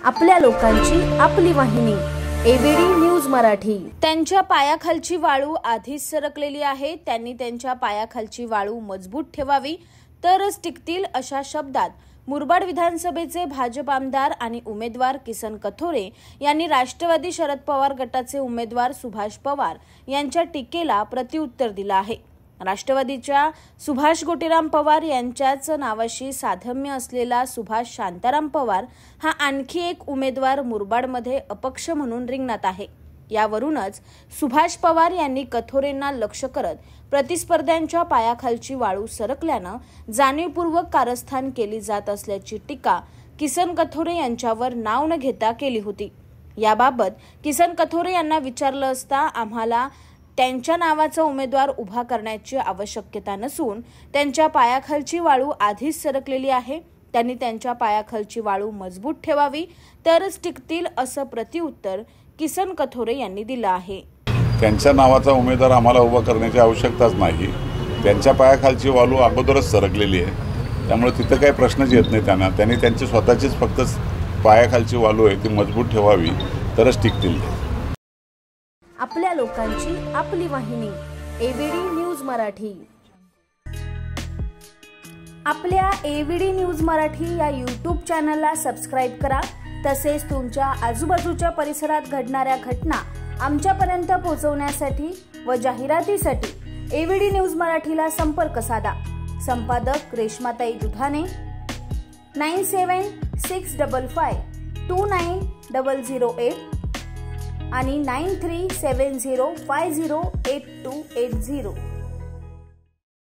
आपल्या लोकांची आपली वाहिनी एबीडी न्यूज मराठी। त्यांच्या पायाखालची वाळू आधीच सरकलेली आहे, त्यांनी त्यांच्या पायाखालची वाळू मजबूत ठेवावी तरच टिकतील, अशा शब्दात मुरबाड विधानसभेचे भाजप आमदार आणि उमेदवार किसन कथोरे यांनी राष्ट्रवादी शरद पवार गटाचे उमेदवार सुभाष पवार यांच्या टीकेला प्रत्युत्तर दिलं आहे। राष्ट्रवादीच्या सुभाष गोटीराम पवार यांच्याच नावाशी साधम्य असलेला सुभाष शांताराम पवार हा आणखी एक उमेदवार मुरबाडमध्ये अपक्ष म्हणून रिंगणात आहे। यावरूनच सुभाष पवार यांनी कथोरेंना लक्ष करत प्रतिस्पर्ध्यांच्या पायाखालची वाळू सरकल्यानं जाणीवपूर्वक कारस्थान केली जात असल्याची टीका किसन कथोरे यांच्यावर नाव न घेता केली होती। याबाबत किसन कथोरे यांना विचारलं असता आम्हाला त्यांच्या नावाचा उमेदवार उभा करण्याची आवश्यकता नसून त्यांच्या पायाखालची वाळू आधीच सरकलेली आहे, त्यांनी त्यांच्या पायाखालची वाळू मजबूत ठेवावी तरच टिकतील, असं प्रत्युत्तर किसन कथोरे यांनी दिलं आहे। त्यांच्या नावाचा उमेदवार आम्हाला उभा करण्याची आवश्यकताच नाही, त्यांच्या पायाखालची वाळू अगोदरच सरकलेली आहे, त्यामुळे तिथं काही प्रश्नच येत नाही। त्यांनी त्यांची स्वतःचीच फक्त पायाखालची वाळू आहे ती मजबूत ठेवावी तरच टिकतील। आपल्या लोकांची आपली वाहिनी एबीडी न्यूज मराठी। आपल्या एबीडी न्यूज मराठी या यूट्यूब चॅनलला सबस्क्राइब करा, तसेच तुमच्या आजूबाजूच्या परिसरात घडणाऱ्या घटना आमच्यापर्यंत पोहोचवण्यासाठी व जाहिरातीसाठी एबीडी न्यूज मराठीला संपर्क साधा। संपादक रेश्माताई दुधाने 9765529008 आणि 9370508280।